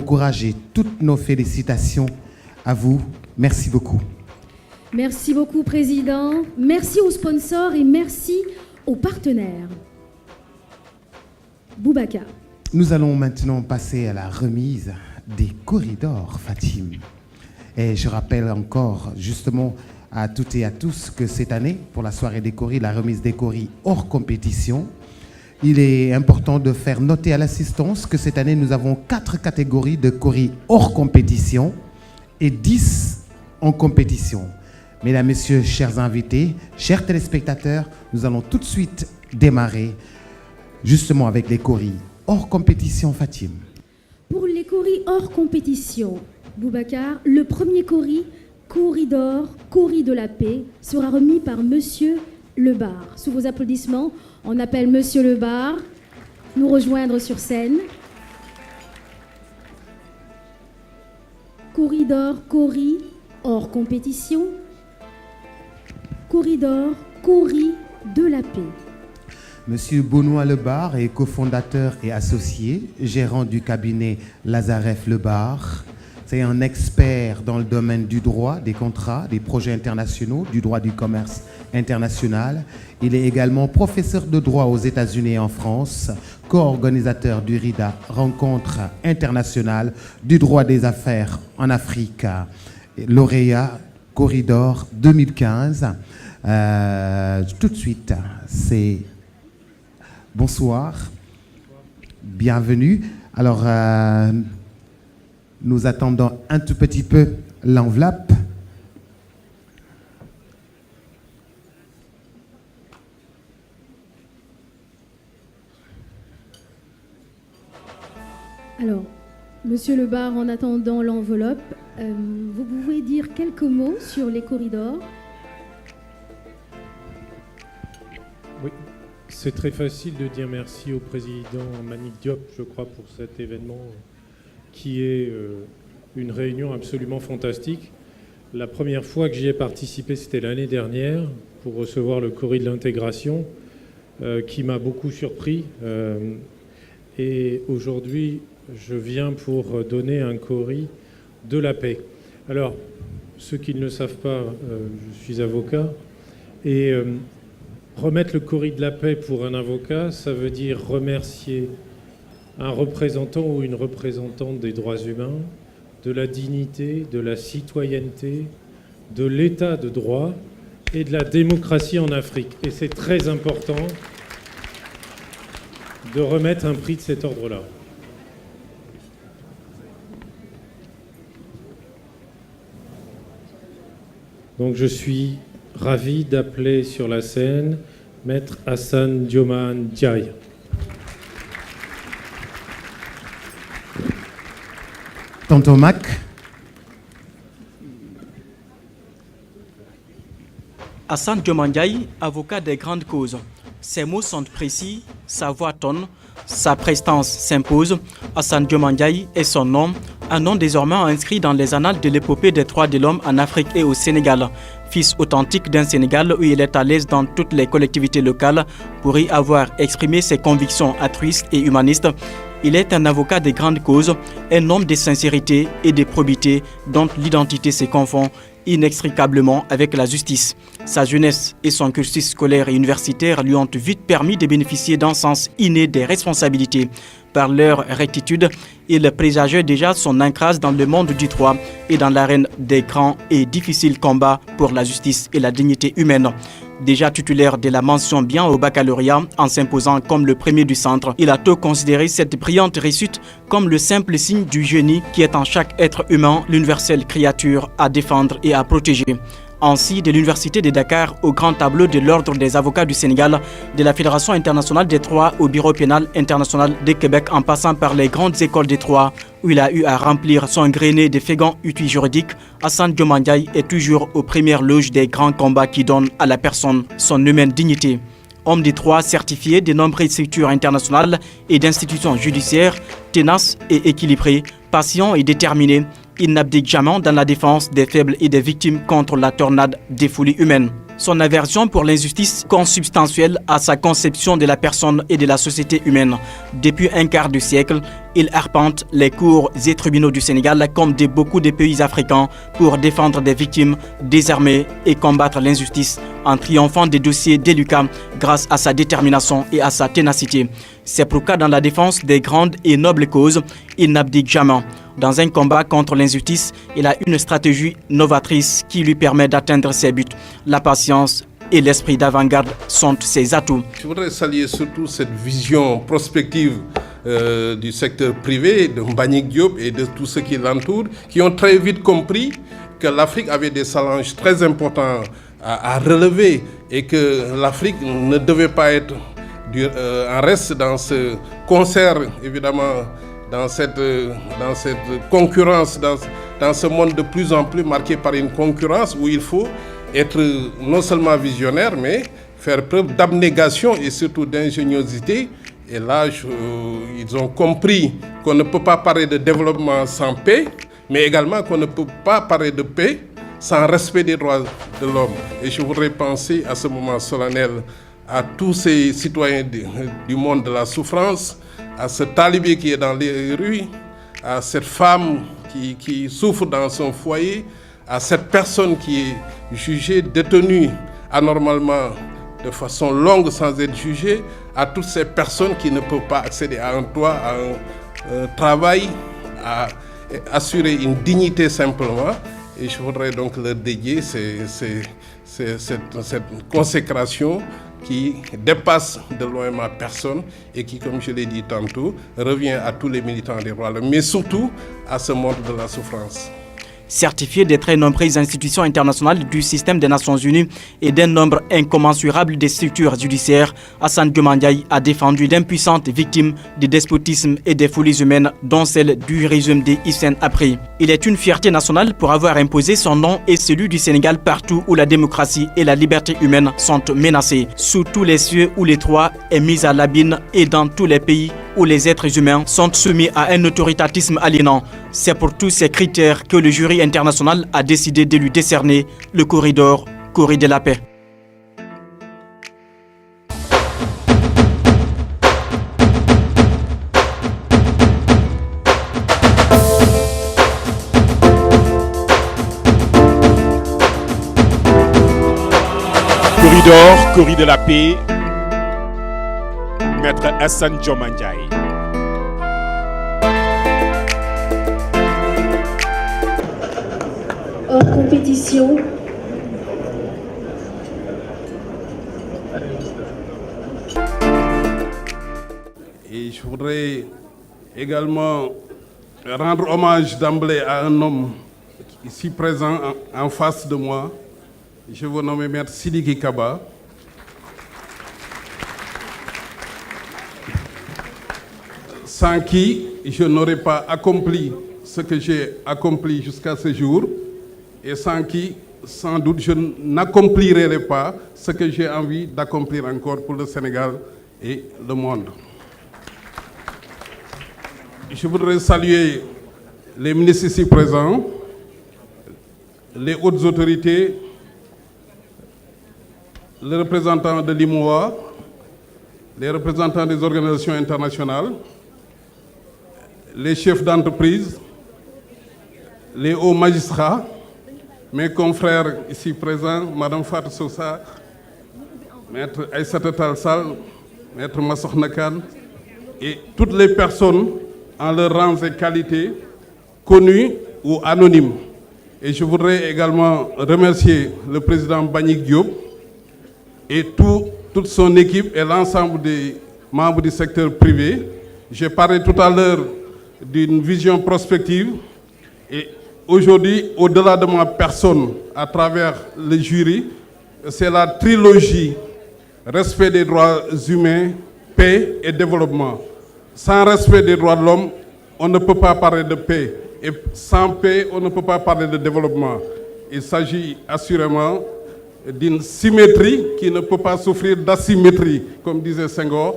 courage et toutes nos félicitations à vous. Merci beaucoup. Merci beaucoup, Président. Merci aux sponsors et merci aux partenaires. Boubacar. Nous allons maintenant passer à la remise des corridors, Fatim. Et je rappelle encore justement à toutes et à tous que cette année, pour la soirée des coris, la remise des coris hors compétition, il est important de faire noter à l'assistance que cette année, nous avons 4 catégories de coris hors compétition et 10 en compétition. Mesdames, Messieurs, chers invités, chers téléspectateurs, nous allons tout de suite démarrer justement avec les coris hors compétition, Fatim. Pour les coris hors compétition, Boubacar, le premier cori, Corridor, Cori de la paix, sera remis par Monsieur Lebar. Sous vos applaudissements, on appelle Monsieur Lebar nous rejoindre sur scène. Corridor, Cori, hors compétition. Corridor, Cori de la paix. Monsieur Benoît Lebar est cofondateur et associé, gérant du cabinet Lazaref Lebar. C'est un expert dans le domaine du droit, des contrats, des projets internationaux, du droit du commerce international. Il est également professeur de droit aux États-Unis et en France, co-organisateur du RIDA, rencontre internationale du droit des affaires en Afrique, lauréat Corridor 2015. Tout de suite, c'est bonsoir, bienvenue. Alors, nous attendons un tout petit peu l'enveloppe. Alors, Monsieur Lebar, en attendant l'enveloppe, vous pouvez dire quelques mots sur les corridors? Oui, c'est très facile de dire merci au président Malick Diop, je crois, pour cet événement qui est une réunion absolument fantastique. La première fois que j'y ai participé, c'était l'année dernière, pour recevoir le cori de l'intégration, qui m'a beaucoup surpris. Et aujourd'hui, je viens pour donner un cori de la paix. Alors, ceux qui ne le savent pas, je suis avocat, et remettre le cori de la paix pour un avocat, ça veut dire remercier un représentant ou une représentante des droits humains, de la dignité, de la citoyenneté, de l'état de droit et de la démocratie en Afrique. Et c'est très important de remettre un prix de cet ordre-là. Donc je suis ravi d'appeler sur la scène Maître Hassan Diomaye Ndiaye. Tonton Mac. Hassan Diomaye Ndiaye, avocat des grandes causes. Ses mots sont précis, sa voix tonne, sa prestance s'impose. Hassan Diomaye Ndiaye est son nom, un nom désormais inscrit dans les annales de l'épopée des droits de l'homme en Afrique et au Sénégal. Fils authentique d'un Sénégal où il est à l'aise dans toutes les collectivités locales pour y avoir exprimé ses convictions altruistes et humanistes. Il est un avocat des grandes causes, un homme de sincérité et de probité dont l'identité se confond inextricablement avec la justice. Sa jeunesse et son cursus scolaire et universitaire lui ont vite permis de bénéficier d'un sens inné des responsabilités. Par leur rectitude, il présageait déjà son ancrage dans le monde du droit et dans l'arène des grands et difficiles combats pour la justice et la dignité humaine. Déjà titulaire de la mention bien au baccalauréat en s'imposant comme le premier du centre, il a tôt considéré cette brillante réussite comme le simple signe du génie qui est en chaque être humain, l'universelle créature à défendre et à protéger. Ainsi, de l'Université de Dakar au grand tableau de l'Ordre des avocats du Sénégal, de la Fédération internationale des droits au Bureau pénal international de Québec en passant par les grandes écoles des droits où il a eu à remplir son grenier de fégants outils juridiques, Hassan Diomaye Ndiaye est toujours aux premières loges des grands combats qui donnent à la personne son humaine dignité. Homme des droits certifié de nombreuses structures internationales et d'institutions judiciaires, tenace et équilibré, patient et déterminé, il n'abdique jamais dans la défense des faibles et des victimes contre la tornade des folies humaines. Son aversion pour l'injustice consubstantielle à sa conception de la personne et de la société humaine. Depuis un quart de siècle, Il arpente les cours et tribunaux du Sénégal comme de beaucoup de pays africains pour défendre des victimes, désarmer et combattre l'injustice en triomphant des dossiers délicats grâce à sa détermination et à sa ténacité. C'est pourquoi dans la défense des grandes et nobles causes, il n'abdique jamais. Dans un combat contre l'injustice, il a une stratégie novatrice qui lui permet d'atteindre ses buts. La patience et l'esprit d'avant-garde sont ses atouts. Je voudrais saluer surtout cette vision prospective du secteur privé, de Mbagnick Diop et de tous ceux qui l'entourent, qui ont très vite compris que l'Afrique avait des challenges très importants à relever et que l'Afrique ne devait pas être en reste dans ce concert, évidemment, dans cette concurrence, dans ce monde de plus en plus marqué par une concurrence où il faut être non seulement visionnaire, mais faire preuve d'abnégation et surtout d'ingéniosité. Et là, ils ont compris qu'on ne peut pas parler de développement sans paix, mais également qu'on ne peut pas parler de paix sans respect des droits de l'homme. Et je voudrais penser à ce moment solennel à tous ces citoyens du monde de la souffrance, à ce talibé qui est dans les rues, à cette femme qui souffre dans son foyer, à cette personne qui est jugée, détenue anormalement de façon longue sans être jugée, à toutes ces personnes qui ne peuvent pas accéder à un toit, à un travail, à assurer une dignité simplement. Et je voudrais donc leur dédier cette consécration qui dépasse de loin ma personne et qui, comme je l'ai dit tantôt, revient à tous les militants des droits de l'homme, mais surtout à ce monde de la souffrance. Certifié des très nombreuses institutions internationales du système des Nations Unies et d'un nombre incommensurable de structures judiciaires, Assane Dioma Ndiaye a défendu d'impuissantes victimes du despotisme et des folies humaines, dont celle du régime des Hissène Habré. Il est une fierté nationale pour avoir imposé son nom et celui du Sénégal partout où la démocratie et la liberté humaine sont menacées, sous tous les cieux où l'étroit est mis à l'abîme et dans tous les pays où les êtres humains sont soumis à un autoritarisme aliénant. C'est pour tous ces critères que le jury international a décidé de lui décerner le corridor de la paix. Corridor de la paix, Maître Assane Dioma Ndiaye. Hors compétition. Et je voudrais également rendre hommage d'emblée à un homme ici présent en face de moi. Je vous nomme Maître Sidiki Kaba. Sans qui je n'aurais pas accompli ce que j'ai accompli jusqu'à ce jour, et sans qui, sans doute, je n'accomplirai pas ce que j'ai envie d'accomplir encore pour le Sénégal et le monde. Je voudrais saluer les ministres ici présents, les hautes autorités, les représentants de l'IMOA, les représentants des organisations internationales, les chefs d'entreprise, les hauts magistrats, mes confrères ici présents, Madame Fatou Sosa, Maître Aïssata Tall Sall, Maître Massokhna Kane, et toutes les personnes en leurs rangs et qualités, connues ou anonymes. Et je voudrais également remercier le président Mbagnick Diop et toute son équipe et l'ensemble des membres du secteur privé. J'ai parlé tout à l'heure d'une vision prospective et aujourd'hui, au-delà de ma personne, à travers le jury, c'est la trilogie respect des droits humains, paix et développement. Sans respect des droits de l'homme, on ne peut pas parler de paix. Et sans paix, on ne peut pas parler de développement. Il s'agit assurément d'une symétrie qui ne peut pas souffrir d'asymétrie, comme disait Senghor.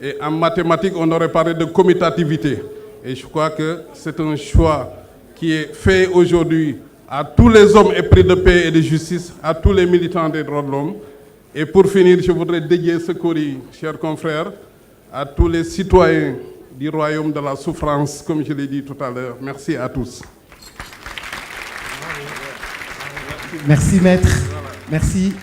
Et en mathématiques, on aurait parlé de commutativité. Et je crois que c'est un choix qui est fait aujourd'hui à tous les hommes épris de paix et de justice, à tous les militants des droits de l'homme. Et pour finir, je voudrais dédier ce courrier, chers confrères, à tous les citoyens du royaume de la souffrance, comme je l'ai dit tout à l'heure. Merci à tous. Merci maître. Merci.